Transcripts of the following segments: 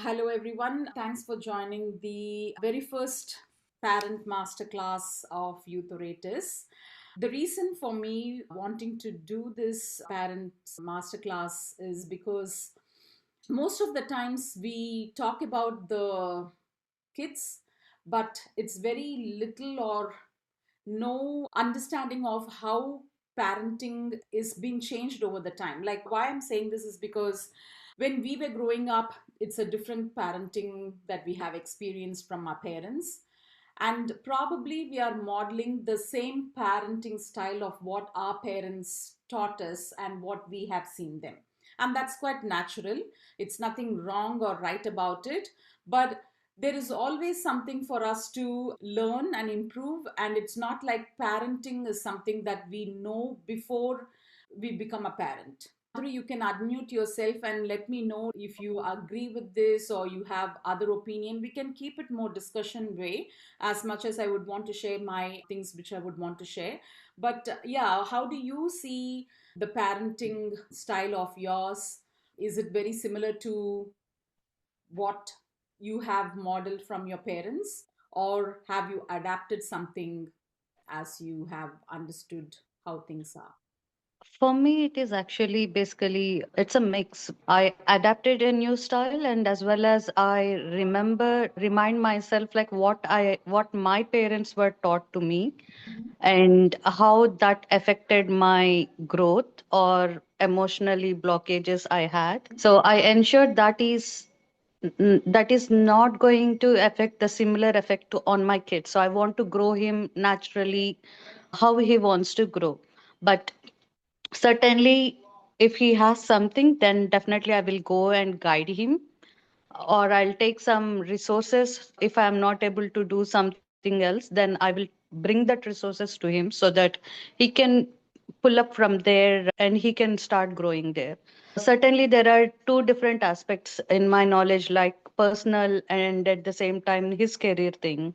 Hello, everyone. Thanks for joining the very first parent masterclass of YouthOrators. The reason for me wanting to do this parent masterclass is because most of the times we talk about the kids, but it's very little or no understanding of how parenting is being changed over the time. Like, why I'm saying this is because when we were growing up, it's a different parenting that we have experienced from our parents, and probably we are modeling the same parenting style of what our parents taught us and what we have seen them. And that's quite natural. It's nothing wrong or right about it, but there is always something for us to learn and improve. And it's not like parenting is something that we know before we become a parent. Madhuri, you can unmute yourself and let me know if you agree with this or you have other opinion. We can keep it more discussion way, as much as I would want to share my things which I would want to share. But yeah, how do you see the parenting style of yours? Is it very similar to what you have modeled from your parents, or have you adapted something as you have understood how things are? For me, it is actually basically it's a mix. I adapted a new style, and as well as I remind myself like what my parents were taught to me, Mhm. and how that affected my growth or emotionally blockages I had. So I ensured that is not going to affect the similar effect on my kid. So I want to grow him naturally, how he wants to grow. But certainly, if he has something, then definitely I will go and guide him, or I'll take some resources. If I am not able to do something else, then I will bring that resources to him so that he can pull up from there and he can start growing there. Certainly, there are two different aspects in my knowledge, like personal and at the same time his career thing.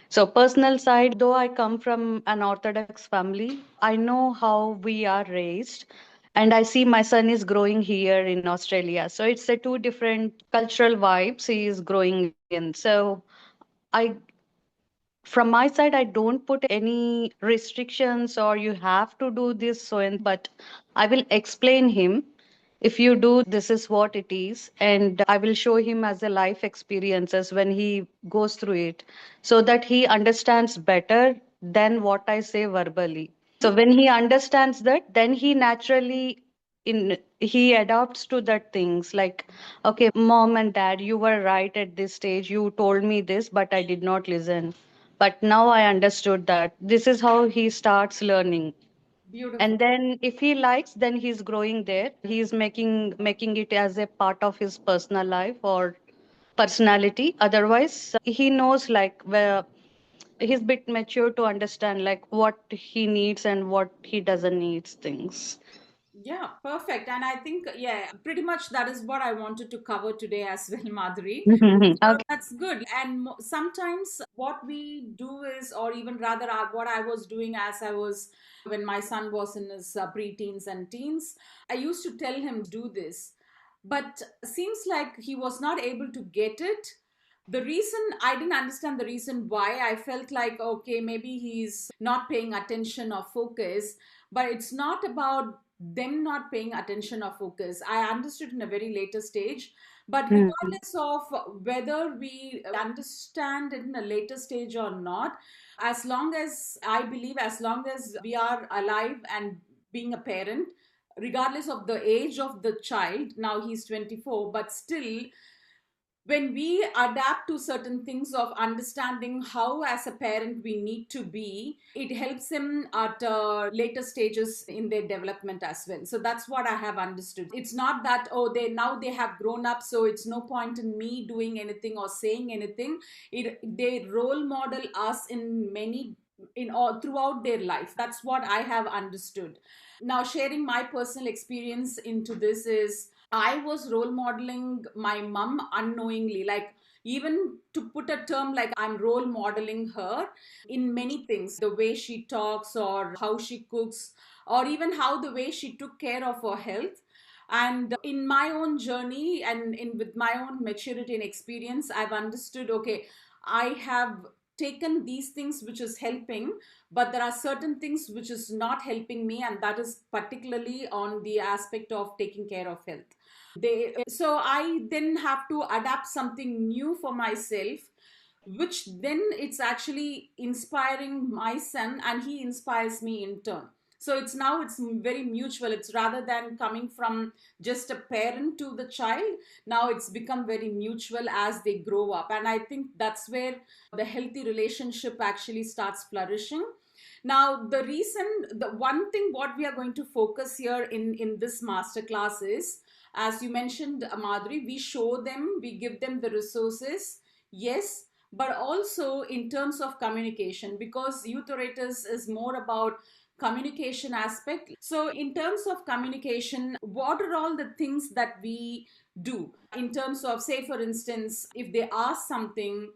So, personal side, though I come from an Orthodox family, I know how we are raised, and I see my son is growing here in Australia. So, it's a two different cultural vibes he is growing in. So, I from my side, I don't put any restrictions or you have to do this so and but I will explain him, if you do this is what it is, and I will show him as a life experiences when he goes through it, so that he understands better than what I say verbally. So when he understands that, then he naturally in he adapts to that things like, okay, mom and dad, you were right at this stage, you told me this but I did not listen, but now I understood that. This is how he starts learning. Beautiful. And then if he likes, then he's growing there, he's making it as a part of his personal life or personality. Otherwise he knows like where he's bit mature to understand like what he needs and what he doesn't needs things. Yeah, perfect. And I think, yeah, pretty much that is what I wanted to cover today as well, Madhuri. So Okay. that's good. And sometimes what we do is, or even rather, what I was doing as I was, when my son was in his pre-teens and teens, I used to tell him do this. But seems like he was not able to get it. The reason I didn't understand the reason why, I felt like, okay, maybe he's not paying attention or focus, but it's not about them not paying attention or focus. I understood in a very later stage, but Mhm. regardless of whether we understand it in a later stage or not, as long as I believe, as long as we are alive and being a parent, regardless of the age of the child, now he's 24, but still when we adapt to certain things of understanding how as a parent we need to be, it helps them at later stages in their development as well. So that's what I have understood. It's not that, oh, they have grown up, so it's no point in me doing anything or saying anything. They role model us in many, in all throughout their life. That's what I have understood. Now, sharing my personal experience into this is, I was role modeling my mom unknowingly. Like, even to put a term, like I'm role modeling her in many things, the way she talks or how she cooks, or even how the way she took care of her health. And in my own journey and in with my own maturity and experience, I've understood, okay, I have taken these things which is helping, but there are certain things which is not helping me, and that is particularly on the aspect of taking care of health. So I then have to adapt something new for myself, which then it's actually inspiring my son and he inspires me in turn. So it's very mutual. It's rather than coming from just a parent to the child, now it's become very mutual as they grow up, and I think that's where the healthy relationship actually starts flourishing. Now the one thing what we are going to focus here in this masterclass is, as you mentioned, Madhuri, we show them, we give them the resources, yes, but also in terms of communication, because youth orators is more about communication aspect. So in terms of communication, what are all the things that we do in terms of, say for instance, if they ask something,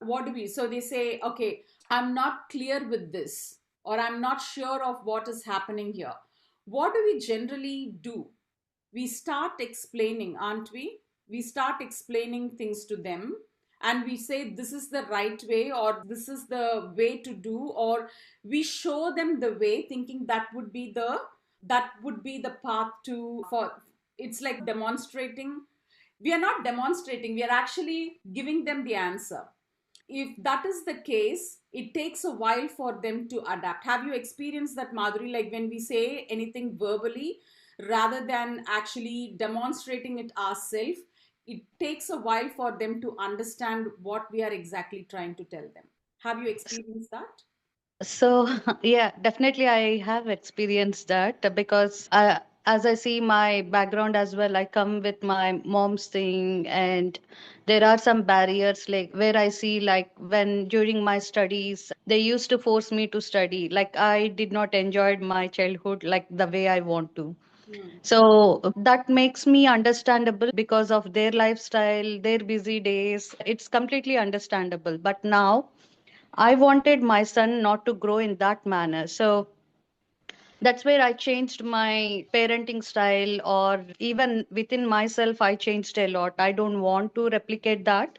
what do we, so they say, okay, I'm not clear with this, or I'm not sure of what is happening here, what do we generally do? We start explaining, aren't we? We start explaining things to them, and we say this is the right way, or this is the way to do, or we show them the way, thinking that would be the path to for it's like demonstrating. We are not demonstrating, we are actually giving them the answer. If that is the case, it takes a while for them to adapt. Have you experienced that, Madhuri? Like when we say anything verbally, rather than actually demonstrating it ourselves, it takes a while for them to understand what we are exactly trying to tell them. Have you experienced that? So, yeah, definitely I have experienced that because as I see my background as well, I come with my mom's thing, and there are some barriers like where I see like when during my studies, they used to force me to study. Like I did not enjoy my childhood like the way I want to. Hmm. So that makes me understandable because of their lifestyle, their busy days. It's completely understandable. But now, I wanted my son not to grow in that manner. So that's where I changed my parenting style, or even within myself, I changed a lot. I don't want to replicate that.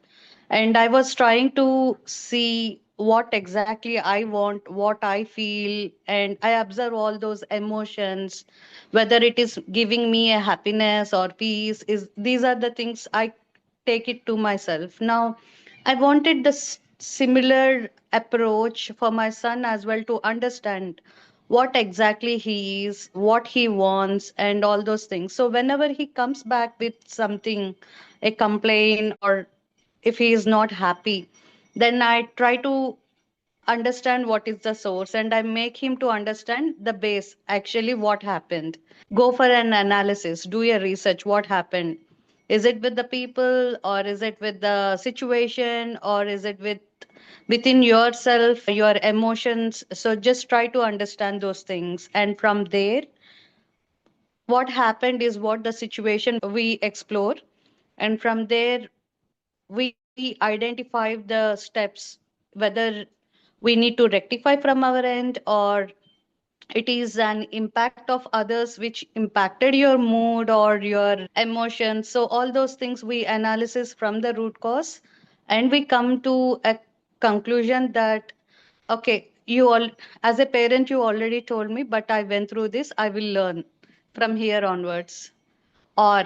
And I was trying to see what exactly I want, what I feel, and I observe all those emotions, whether it is giving me a happiness or peace. Is these are the things I take it to myself. Now, I wanted this similar approach for my son as well, to understand what exactly he is, what he wants, and all those things. So whenever he comes back with something, a complaint, or if he is not happy, then I try to understand what is the source, and I make him to understand the base, actually what happened. Go for an analysis, do your research, what happened. Is it with the people, or is it with the situation, or is it within yourself, your emotions? So just try to understand those things, and from there, what happened is what the situation we explore, and from there we identify the steps, whether we need to rectify from our end, or it is an impact of others which impacted your mood or your emotions. So all those things we analysis from the root cause, and we come to a conclusion that, okay, you all, as a parent, you already told me, but I went through this, I will learn from here onwards. Or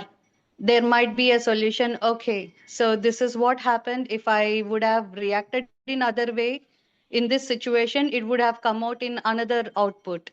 there might be a solution, okay, so this is what happened. If I would have reacted in other way in this situation, it would have come out in another output.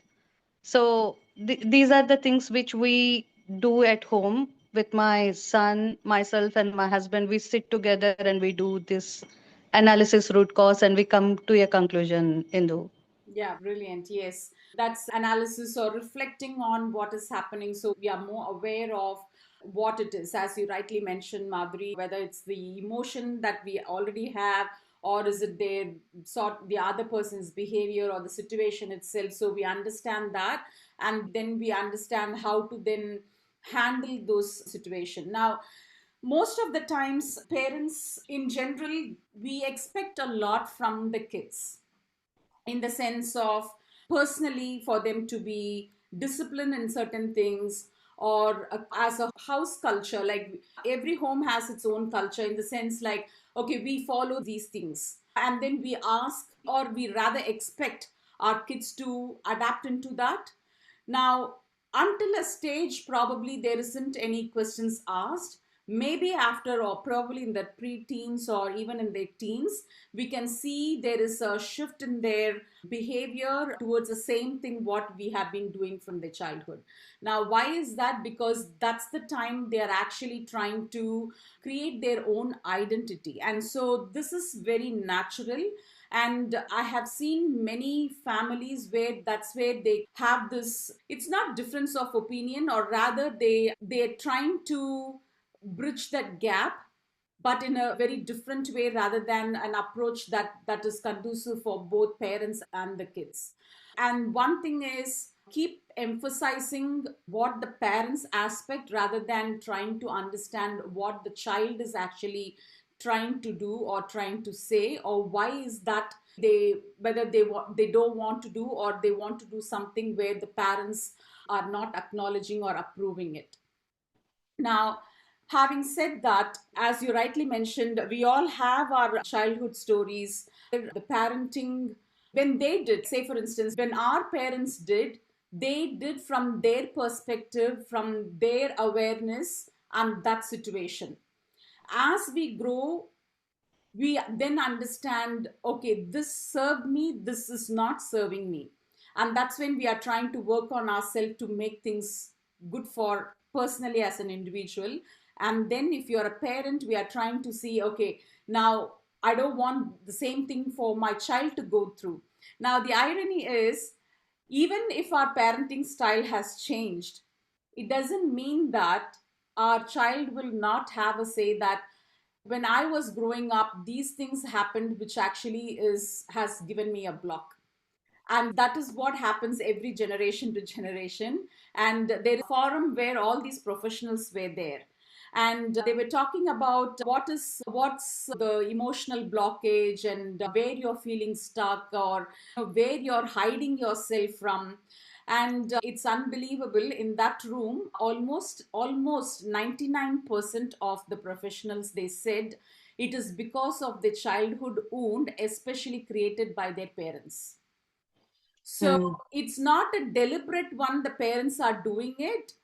So these are the things which we do at home with my son, myself, and my husband. We sit together and we do this analysis root cause, and we come to a conclusion, Indu. Yeah, brilliant. Yes. That's analysis or reflecting on what is happening. So we are more aware of what it is. As you rightly mentioned, Madhuri, whether it's the emotion that we already have, or is it their sort the other person's behavior or the situation itself. So we understand that, and then we understand how to then handle those situations. Now, most of the times, parents in general, we expect a lot from the kids, in the sense of personally for them to be disciplined in certain things, or as a house culture, like every home has its own culture, in the sense like, okay, we follow these things, and then we ask, or we rather expect our kids to adapt into that. Now, until a stage, probably there isn't any questions asked. Maybe after, or probably in the pre-teens or even in their teens, we can see there is a shift in their behavior towards the same thing what we have been doing from their childhood. Now, why is that? Because that's the time they are actually trying to create their own identity. And so this is very natural, and I have seen many families where that's where they have this, it's not difference of opinion, or rather they're trying to bridge that gap, but in a very different way, rather than an approach that is conducive for both parents and the kids. And one thing is, keep emphasizing what the parents aspect, rather than trying to understand what the child is actually trying to do or trying to say, or why is that they, whether they don't want to do, or they want to do something where the parents are not acknowledging or approving it. Now, having said that, as you rightly mentioned, we all have our childhood stories. The parenting, when they did, say for instance, when our parents did, they did from their perspective, from their awareness and that situation. As we grow, we then understand, okay, this served me, this is not serving me. And that's when we are trying to work on ourselves to make things good for personally as an individual. And then if you're a parent, we are trying to see, okay, now I don't want the same thing for my child to go through. Now the irony is, even if our parenting style has changed, it doesn't mean that our child will not have a say that when I was growing up, these things happened, which actually is has given me a block. And that is what happens every generation to generation. And there is a forum where all these professionals were there, and they were talking about what's the emotional blockage, and where you're feeling stuck, or where you're hiding yourself from. And it's unbelievable, in that room almost 99% of the professionals, they said it is because of the childhood wound, especially created by their parents. So Hmm. it's not a deliberate one, the parents are doing it.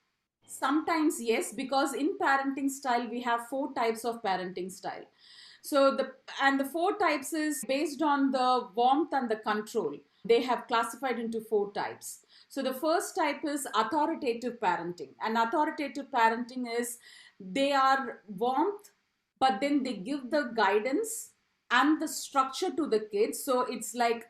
Sometimes, yes, because in parenting style, we have four types of parenting style. So the four types is based on the warmth and the control. They have classified into four types. So the first type is authoritative parenting. And authoritative parenting is, they are warmth, but then they give the guidance and the structure to the kids. So it's like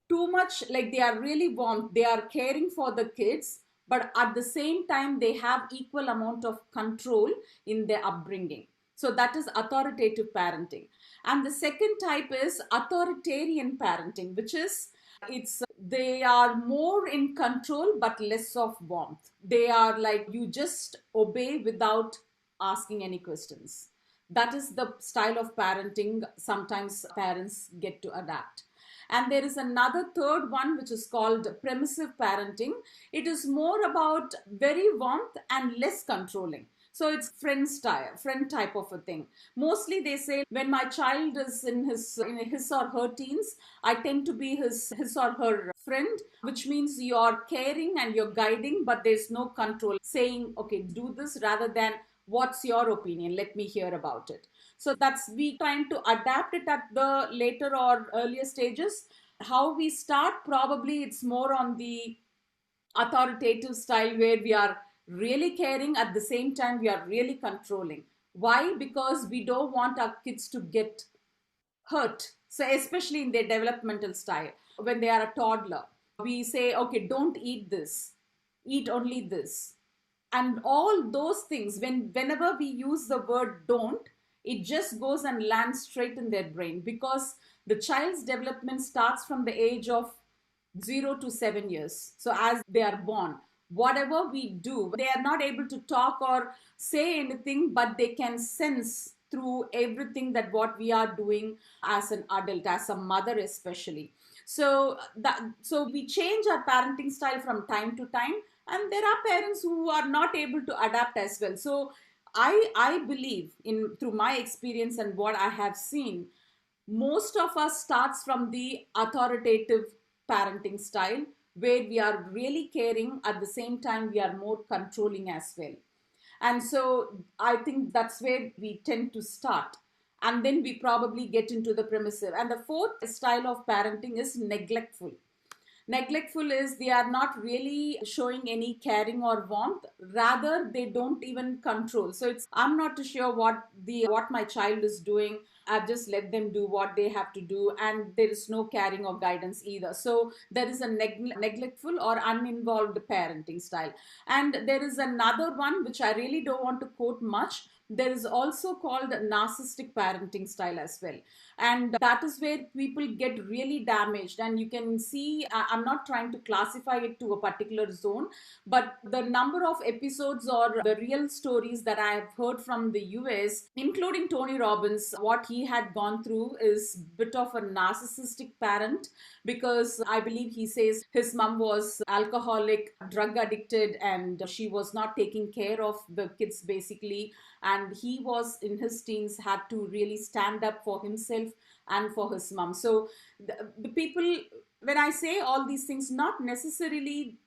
too much, like they are really warm, they are caring for the kids, but at the same time they have equal amount of control in their upbringing. So that is authoritative parenting. And the second type is authoritarian parenting, which is, it's they are more in control but less of warmth. They are like, you just obey without asking any questions. That is the style of parenting sometimes parents get to adapt. And there is another third one, which is called permissive parenting. It is more about very warmth and less controlling. So it's friend type of a thing. Mostly they say, when my child is in his or her teens, I tend to be his or her friend, which means you're caring and you're guiding, but there's no control. Saying, okay, do this, rather than what's your opinion? Let me hear about it. So that's, we trying to adapt it at the later or earlier stages. How we start, probably it's more on the authoritative style, where we are really caring, at the same time we are really controlling. Why? Because we don't want our kids to get hurt. So especially in their developmental style, when they are a toddler, we say, okay, don't eat this, eat only this. And all those things, whenever we use the word don't, it just goes and lands straight in their brain, because the child's development starts from the age of 0 to 7 years. So as they are born, whatever we do, they are not able to talk or say anything, but they can sense through everything that what we are doing as an adult, as a mother especially. So we change our parenting style from time to time, and there are parents who are not able to adapt as well. So I believe, in through my experience and what I have seen, most of us starts from the authoritative parenting style, where we are really caring, at the same time we are more controlling as well. And so I think that's where we tend to start, and then we probably get into the permissive. And the fourth style of parenting is neglectful. Neglectful is they are not really showing any caring or warmth, rather they don't even control. So it's, I'm not too sure what my child is doing, I've just let them do what they have to do, and there is no caring or guidance either. So there is a neglectful or uninvolved parenting style. And there is another one which I really don't want to quote much. There is also called narcissistic parenting style as well. And that is where people get really damaged. And you can see, I'm not trying to classify it to a particular zone, but the number of episodes or the real stories that I have heard from the US, including Tony Robbins, what he had gone through is a bit of a narcissistic parent, because I believe he says his mom was alcoholic, drug addicted, and she was not taking care of the kids basically. And he was in his teens, had to really stand up for himself and for his mom. So the people, when I say all these things, not necessarily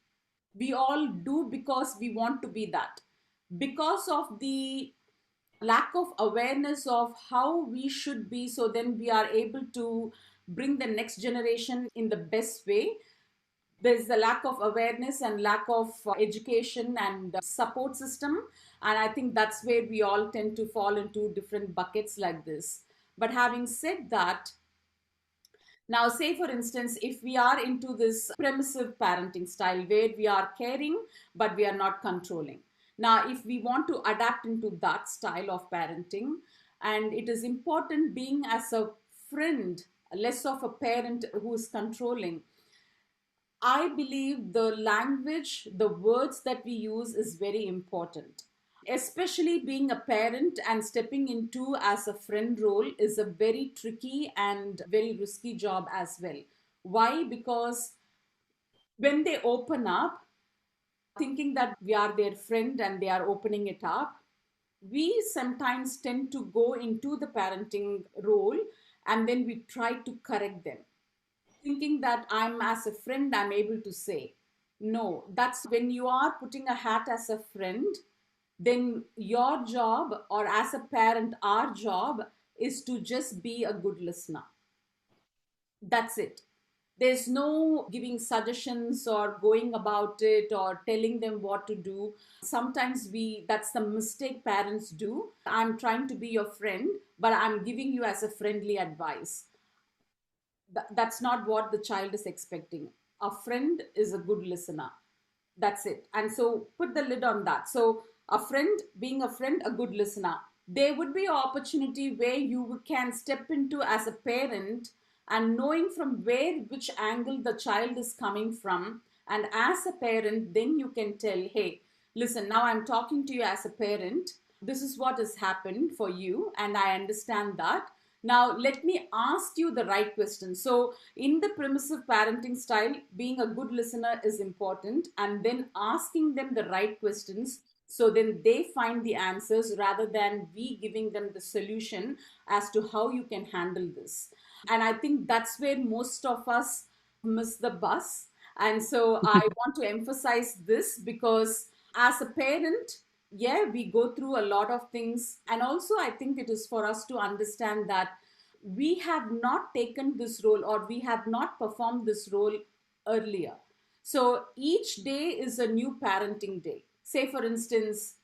we all do because we want to be that, because of the lack of awareness of how we should be, so then we are able to bring the next generation in the best way. There's the lack of awareness and lack of education and support system. And I think that's where we all tend to fall into different buckets like this. But having said that, now say for instance, if we are into this permissive parenting style where we are caring but we are not controlling, now if we want to adapt into that style of parenting, and it is important being as a friend, less of a parent who is controlling, I believe the language, the words that we use is very important. Especially being a parent and stepping into as a friend role is a very tricky and very risky job as well. Why? Because when they open up, thinking that we are their friend and they are opening it up, we sometimes tend to go into the parenting role and then we try to correct them, thinking that I'm as a friend, I'm able to say. No, that's when you are putting a hat as a friend, then your job, or as a parent, our job is to just be a good listener. That's it. There's no giving suggestions or going about it or telling them what to do. Sometimes that's the mistake parents do. I'm trying to be your friend, but I'm giving you as a friendly advice. That's not what the child is expecting. A friend is a good listener. That's it. And so put the lid on that. So a friend, being a friend, a good listener, there would be an opportunity where you can step into as a parent, and knowing from where, which angle the child is coming from. And as a parent, then you can tell, hey, listen, now I'm talking to you as a parent. This is what has happened for you, and I understand that. Now, let me ask you the right question. So, in the permissive parenting style, being a good listener is important, and then asking them the right questions so then they find the answers rather than we giving them the solution as to how you can handle this. And I think that's where most of us miss the bus. And so I want to emphasize this because as a parent, yeah, we go through a lot of things. And also, I think it is for us to understand that we have not taken this role or we have not performed this role earlier. So each day is a new parenting day. Say, for instance,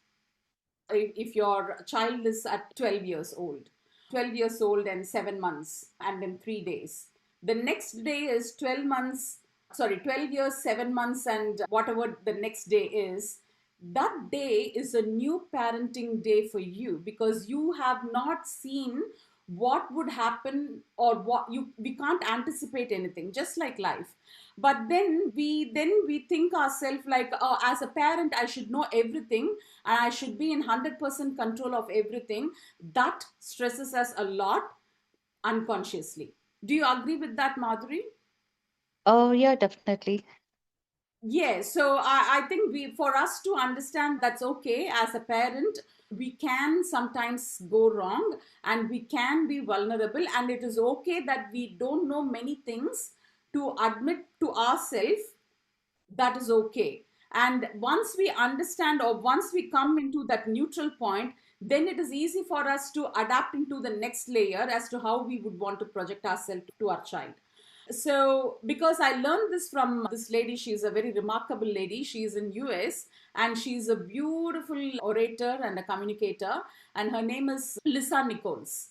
if your child is at 12 years old, 12 years old and 7 months, and then 3 days. The next day is 12 months, sorry, 12 years, 7 months, and whatever the next day is. That day is a new parenting day for you because you have not seen what would happen, or what you, we can't anticipate anything, just like life. But then we think ourselves like, oh, as a parent I should know everything and I should be in 100% control of everything. That stresses us a lot unconsciously. Do you agree with that, Madhuri? Oh, yeah, definitely. Yeah, so I think for us to understand that's okay as a parent, we can sometimes go wrong and we can be vulnerable, and it is okay that we don't know many things to admit to ourselves. That is okay. And once we understand, or once we come into that neutral point, then it is easy for us to adapt into the next layer as to how we would want to project ourselves to our child. So because I learned this from this lady, she's a very remarkable lady, she's in US, and she's a beautiful orator and a communicator, and her name is Lisa Nichols.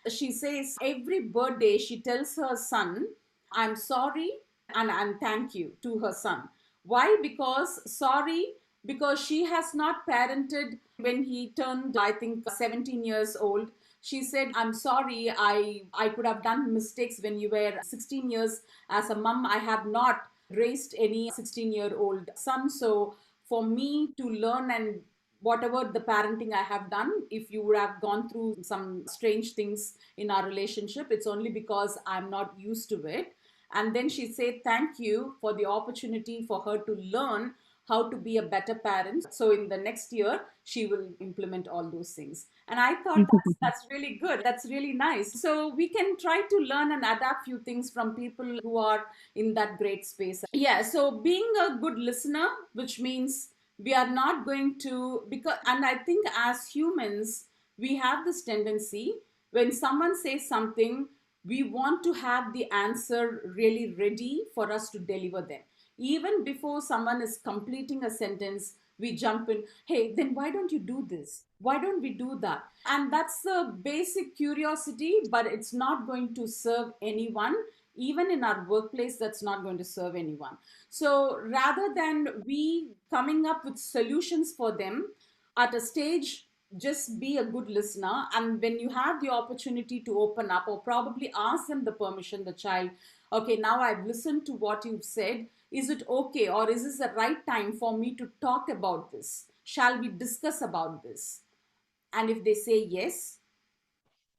She says every birthday she tells her son, I'm sorry, and thank you to her son. Why? Because sorry, because she has not parented when he turned, I think, 17 years old. She said, I'm sorry, I could have done mistakes when you were 16 years. As a mom, I have not raised any 16-year-old son. So for me to learn, and whatever the parenting I have done, if you would have gone through some strange things in our relationship, it's only because I'm not used to it. And then she said, thank you for the opportunity for her to learn how to be a better parent. So in the next year, she will implement all those things. And I thought that's really good. That's really nice. So we can try to learn and adapt few things from people who are in that great space. Yeah. So being a good listener, which means we are not going to, because, and I think as humans, we have this tendency when someone says something, we want to have the answer really ready for us to deliver them. Even before someone is completing a sentence, we jump in, hey, then why don't you do this? Why don't we do that? And that's the basic curiosity, but it's not going to serve anyone. Even in our workplace, that's not going to serve anyone. So rather than we coming up with solutions for them at a stage, just be a good listener. And when you have the opportunity to open up, or probably ask them the permission, the child, okay, now I've listened to what you've said. Is it okay, or is this the right time for me to talk about this? Shall we discuss about this? And if they say yes,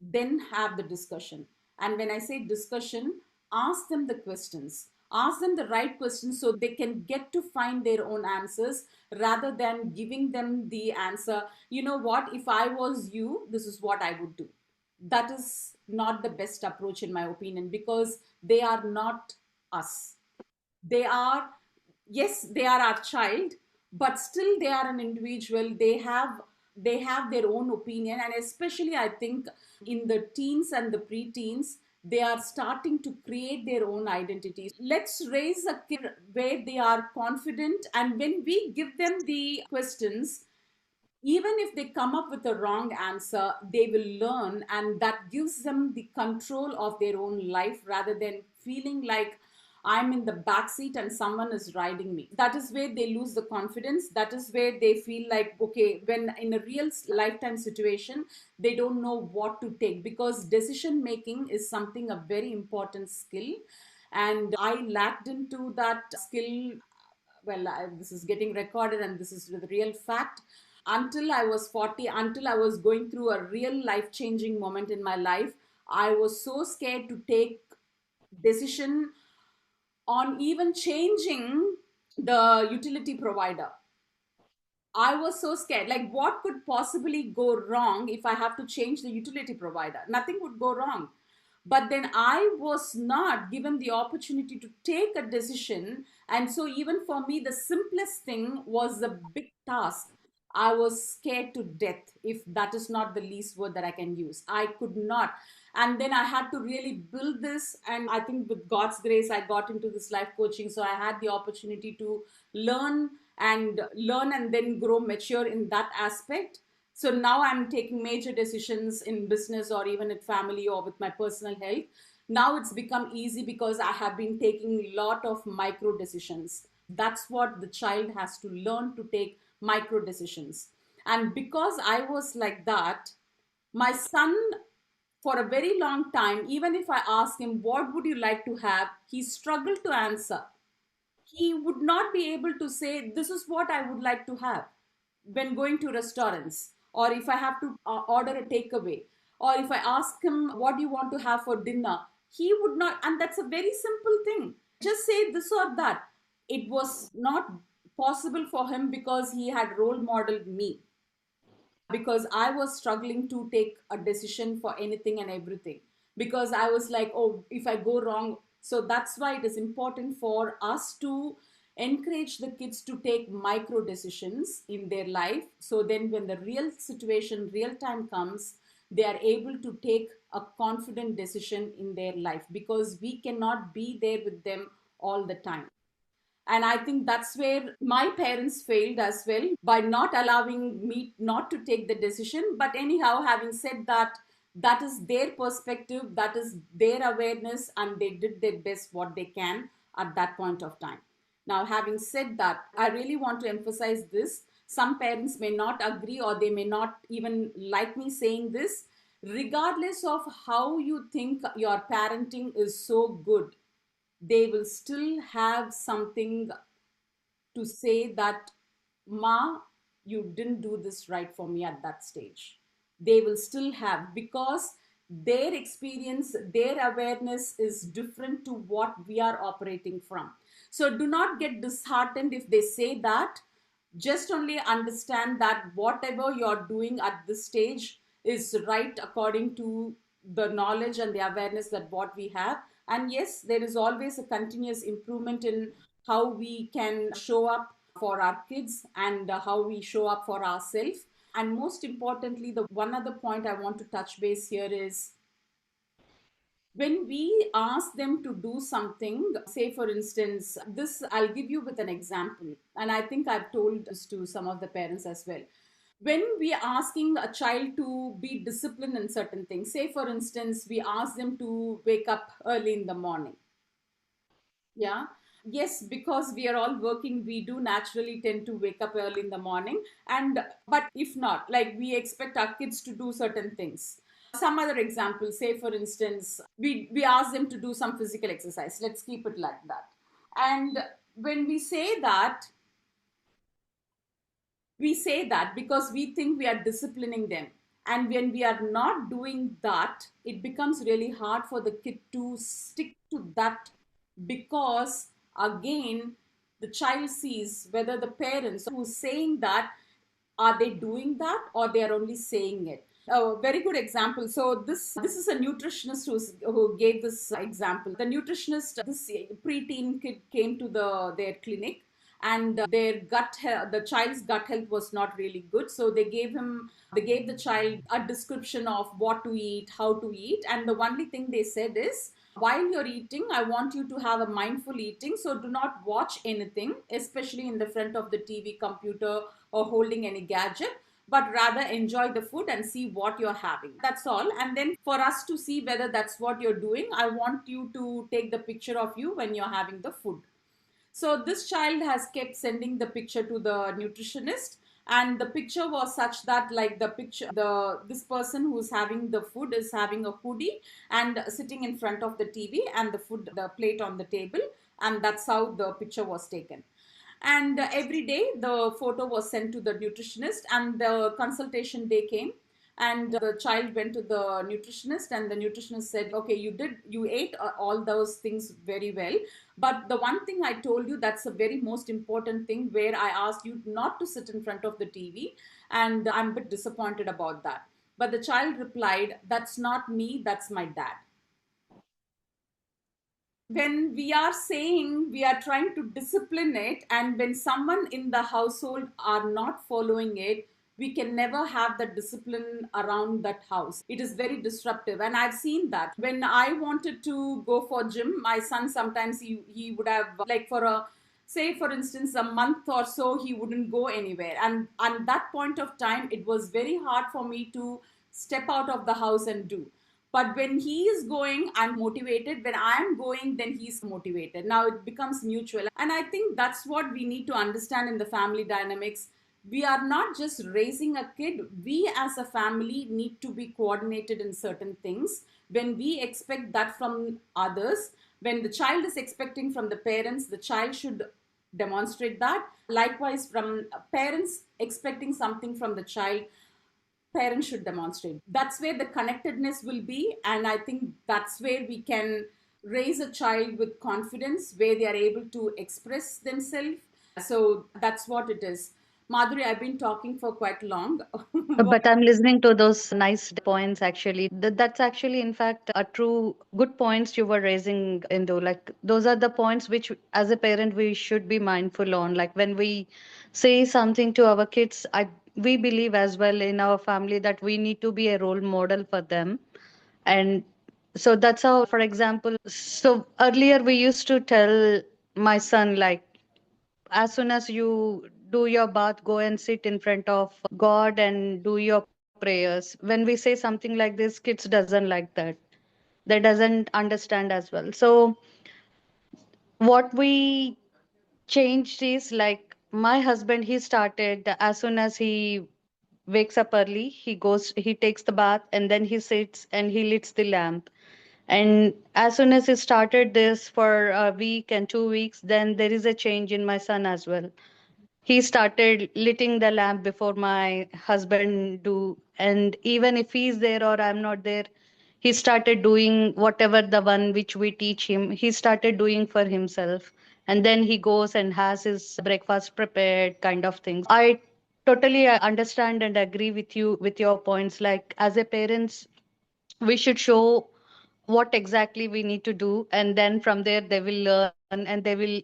then have the discussion. And when I say discussion, ask them the questions. Ask them the right questions so they can get to find their own answers rather than giving them the answer. You know what? If I was you, this is what I would do. That is not the best approach, in my opinion, because they are not us. They are, yes, they are our child, but still they are an individual. They have their own opinion, and especially I think in the teens and the preteens, they are starting to create their own identities. Let's raise a kid where they are confident, and when we give them the questions, even if they come up with a wrong answer, they will learn, and that gives them the control of their own life rather than feeling like I'm in the back seat and someone is riding me. That is where they lose the confidence. That is where they feel like, okay, when in a real lifetime situation, they don't know what to take, because decision making is something a very important skill. And I lacked into that skill. Well, this is getting recorded and this is the real fact. Until I was 40, until I was going through a real life changing moment in my life, I was so scared to take decision on even changing the utility provider. I was so scared. Like, what could possibly go wrong if I have to change the utility provider? Nothing would go wrong. But then I was not given the opportunity to take a decision. And so, even for me, the simplest thing was a big task. I was scared to death, if that is not the least word that I can use. I could not. And then I had to really build this. And I think with God's grace, I got into this life coaching. So I had the opportunity to learn and then grow mature in that aspect. So now I'm taking major decisions in business or even at family or with my personal health. Now it's become easy because I have been taking a lot of micro decisions. That's what the child has to learn, to take micro decisions. And because I was like that, my son, for a very long time, even if I ask him, what would you like to have? He struggled to answer. He would not be able to say, this is what I would like to have when going to restaurants, or if I have to order a takeaway, or if I ask him, what do you want to have for dinner? He would not, and that's a very simple thing. Just say this or that. it was not possible for him because he had role modeled me, because I was struggling to take a decision for anything and everything, because I was like, oh, if I go wrong. So that's why it is important for us to encourage the kids to take micro decisions in their life. So then, when the real situation, real time comes, they are able to take a confident decision in their life, because we cannot be there with them all the time. And I think that's where my parents failed as well, by not allowing me not to take the decision. But anyhow, having said that, that is their perspective, that is their awareness, and they did their best what they can at that point of time. Now, having said that, I really want to emphasize this. Some parents may not agree, or they may not even like me saying this. Regardless of how you think your parenting is so good, they will still have something to say that, Ma, you didn't do this right for me at that stage. They will still have, because their experience, their awareness is different to what we are operating from. So do not get disheartened if they say that. Just only understand that whatever you're doing at this stage is right according to the knowledge and the awareness that what we have. And yes, there is always a continuous improvement in how we can show up for our kids, and how we show up for ourselves. And most importantly, the one other point I want to touch base here is, when we ask them to do something, say for instance, this I'll give you with an example, and I think I've told this to some of the parents as well. When we are asking a child to be disciplined in certain things, say for instance, we ask them to wake up early in the morning. Yeah. Yes, because we are all working, we do naturally tend to wake up early in the morning. And but if not, like, we expect our kids to do certain things. Some other example, say for instance, we ask them to do some physical exercise. Let's keep it like that. And when we say that because we think we are disciplining them. And when we are not doing that, it becomes really hard for the kid to stick to that, because again, the child sees whether the parents who's saying that, are they doing that, or they are only saying it. A very good example. So this is a nutritionist who gave this example. The nutritionist, this preteen kid came to their clinic, and the child's gut health was not really good. So they gave the child a description of what to eat, how to eat, and the only thing they said is, while you're eating, I want you to have a mindful eating. So do not watch anything, especially in the front of the TV, computer, or holding any gadget, but rather enjoy the food and see what you're having. That's all. And then for us to see whether that's what you're doing, I want you to take the picture of you when you're having the food. So this child has kept sending the picture to the nutritionist, and the picture was such that, like, the picture, the this person who's having the food is having a hoodie and sitting in front of the TV, and the plate on the table, and that's how the picture was taken. And every day the photo was sent to the nutritionist, and the consultation day came, and the child went to the nutritionist, and the nutritionist said, okay, you ate all those things very well, but the one thing I told you, that's a very most important thing, where I asked you not to sit in front of the TV, and I'm a bit disappointed about that. But the child replied, that's not me, that's my dad. When we are saying we are trying to discipline it, and when someone in the household are not following it, we can never have the discipline around that house. It is very disruptive, and I've seen that. When I wanted to go for gym, my son, sometimes he would have, like, for a, say for instance, a month or so, he wouldn't go anywhere, and that point of time, it was very hard for me to step out of the house and do. But when he is going, I'm motivated. When I'm going, then he's motivated. Now it becomes mutual. And I think that's what we need to understand in the family dynamics. We are not just raising a kid, we as a family need to be coordinated in certain things. When we expect that from others, when the child is expecting from the parents, the child should demonstrate that. Likewise, from parents expecting something from the child, parents should demonstrate. That's where the connectedness will be, and I think that's where we can raise a child with confidence where they are able to express themselves. So that's what it is. Madhuri, I've been talking for quite long. But I'm listening to those nice points actually. That's actually, in fact, a true good points you were raising, Indo. Like, those are the points which, as a parent, we should be mindful on. Like, when we say something to our kids, we believe as well in our family that we need to be a role model for them. And so that's how, for example, so earlier we used to tell my son, like, as soon as you do your bath, go and sit in front of God and do your prayers. When we say something like this, kids doesn't like that. They doesn't understand as well. So what we changed is, like, my husband, he started as soon as he wakes up early, he takes the bath, and then he sits and he lights the lamp. And as soon as he started this for a week and 2 weeks, then there is a change in my son as well. He started lighting the lamp before my husband do, and even if he's there or I'm not there, he started doing whatever the one which we teach him, he started doing for himself. And then he goes and has his breakfast prepared, kind of things. I totally understand and agree with you with your points. Like, as a parents, we should show what exactly we need to do, and then from there they will learn and they will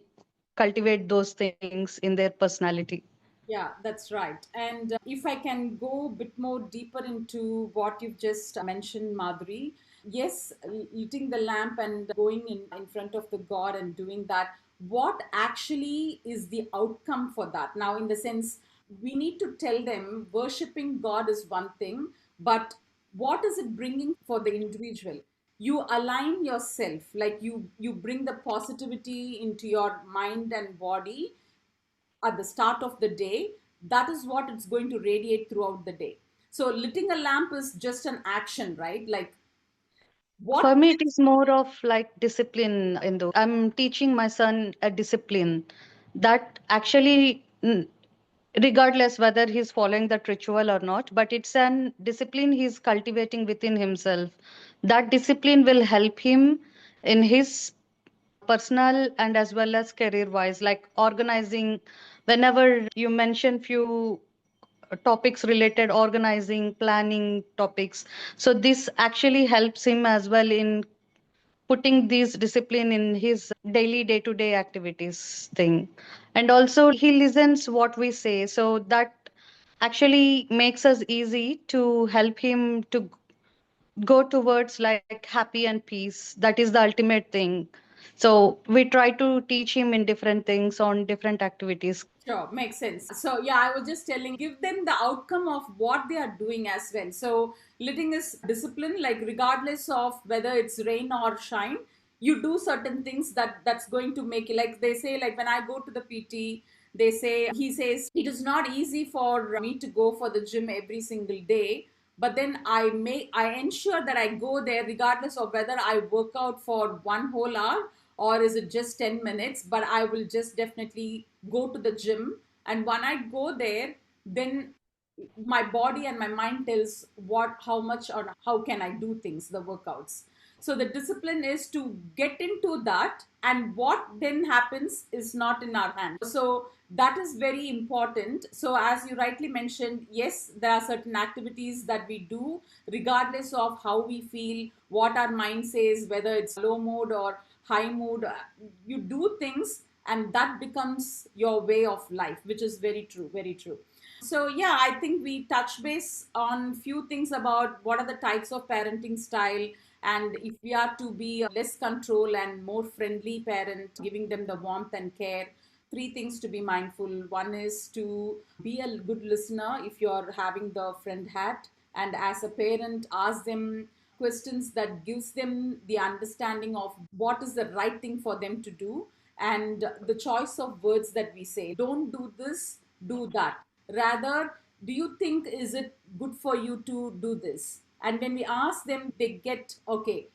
cultivate those things in their personality. Yeah, that's right. And if I can go a bit more deeper into what you've just mentioned, Madhuri, yes, lighting the lamp and going in front of the God and doing that, what actually is the outcome for that? Now, in the sense, we need to tell them worshiping God is one thing, but what is it bringing for the individual? You align yourself, like you bring the positivity into your mind and body at the start of the day. That is what it's going to radiate throughout the day. So lighting a lamp is just an action, right? Like For what? me, it is more of like discipline. In the I'm teaching my son a discipline that actually, regardless whether he's following that ritual or not, but it's an discipline he's cultivating within himself. That discipline will help him in his personal and as well as career wise, like organizing. Whenever you mention few topics related, organizing, planning topics, so this actually helps him as well in putting this discipline in his daily day to day activities thing. And also he listens what we say, so that actually makes us easy to help him to go towards like happy and peace. That is the ultimate thing. So we try to teach him in different things on different activities. Sure, makes sense. So yeah, I was just telling, give them the outcome of what they are doing as well. So living is discipline, like regardless of whether it's rain or shine, you do certain things that's going to make it. Like they say, like when I go to the PT, they say he says it is not easy for me to go for the gym every single day. But then I ensure that I go there regardless of whether I work out for one whole hour or is it just 10 minutes, but I will just definitely go to the gym. And when I go there, then my body and my mind tells what how much or how can I do things, the workouts. So the discipline is to get into that, and what then happens is not in our hands. So that is very important. So as you rightly mentioned, yes, there are certain activities that we do regardless of how we feel, what our mind says, whether it's low mood or high mood. You do things and that becomes your way of life, which is very true, very true. So yeah, I think we touch base on few things about what are the types of parenting style, and if we are to be a less control and more friendly parent, giving them the warmth and care. Three things to be mindful. One is to be a good listener if you're having the friend hat, and as a parent ask them questions that gives them the understanding of what is the right thing for them to do, and the choice of words that we say. Don't do this, do that. Rather, do you think is it good for you to do this? And when we ask them, they get okay.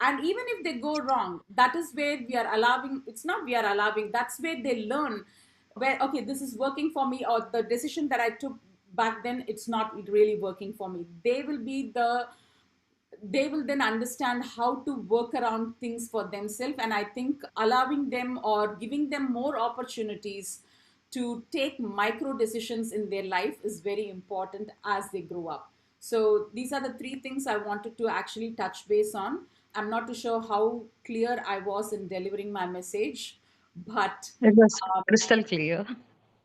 And even if they go wrong, that is where we are allowing, it's not we are allowing, that's where they learn where, okay, this is working for me, or the decision that I took back then, it's not really working for me. They will be they will then understand how to work around things for themselves. And I think allowing them or giving them more opportunities to take micro decisions in their life is very important as they grow up. So these are the three things I wanted to actually touch base on. I'm not too sure how clear I was in delivering my message, but It was crystal clear.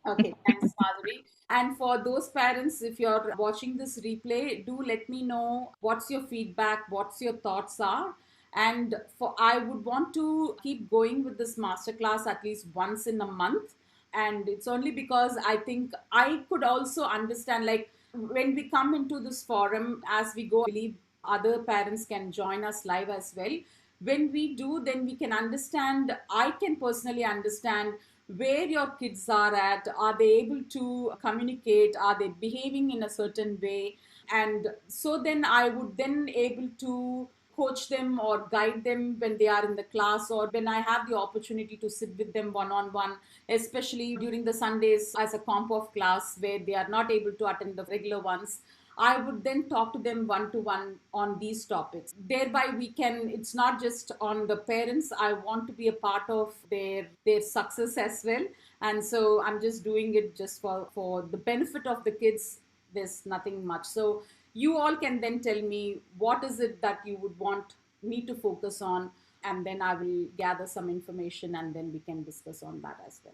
okay, thanks, Madhuri. And for those parents, if you're watching this replay, do let me know what's your feedback, what's your thoughts are. And for I would want to keep going with this masterclass at least once in a month. And it's only because I think I could also understand, like, when we come into this forum, as we go, I believe other parents can join us live as well. When we do, then we can understand, I can personally understand where your kids are at. Are they able to communicate? Are they behaving in a certain way? And so then I would then able to coach them or guide them when they are in the class, or when I have the opportunity to sit with them one on one, especially during the Sundays as a comp of class where they are not able to attend the regular ones. I would then talk to them one to one on these topics. Thereby, we can, it's not just on the parents. I want to be a part of their success as well. And so I'm just doing it just for the benefit of the kids. There's nothing much. So you all can then tell me what is it that you would want me to focus on, and then I will gather some information and then we can discuss on that as well.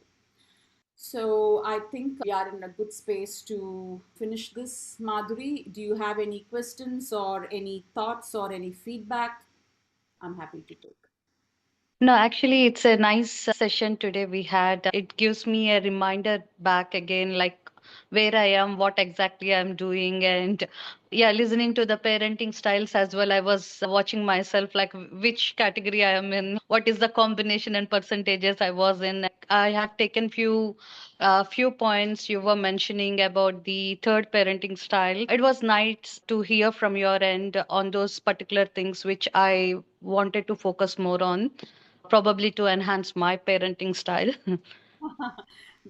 So I think we are in a good space to finish this. Madhuri, do you have any questions or any thoughts or any feedback? I'm happy to take. No, actually, it's a nice session today we had. It gives me a reminder back again, like where I am, what exactly I'm doing, and yeah, listening to the parenting styles as well. I was watching myself, like which category I am in, what is the combination and percentages I was in. I have taken few points you were mentioning about the third parenting style. It was nice to hear from your end on those particular things which I wanted to focus more on, probably to enhance my parenting style.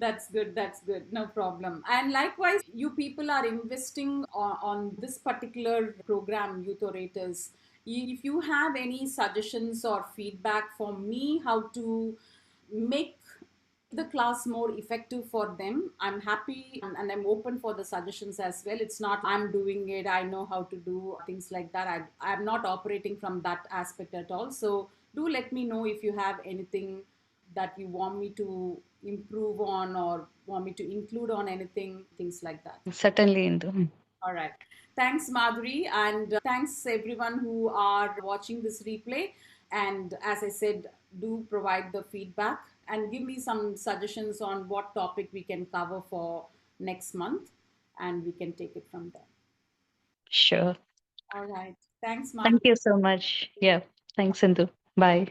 That's good. That's good. No problem. And likewise, you people are investing on this particular program, Youth Orators. If you have any suggestions or feedback for me, how to make the class more effective for them, I'm happy and I'm open for the suggestions as well. It's not I'm doing it, I know how to do things like that. I'm not operating from that aspect at all. So do let me know if you have anything that you want me to improve on or want me to include on anything, things like that. Certainly, Indu. All right. Thanks, Madhuri. And thanks, everyone who are watching this replay. And as I said, do provide the feedback and give me some suggestions on what topic we can cover for next month. And we can take it from there. Sure. All right. Thanks, Thank Madhuri. you so much. Yeah. Thanks, Indu. Bye.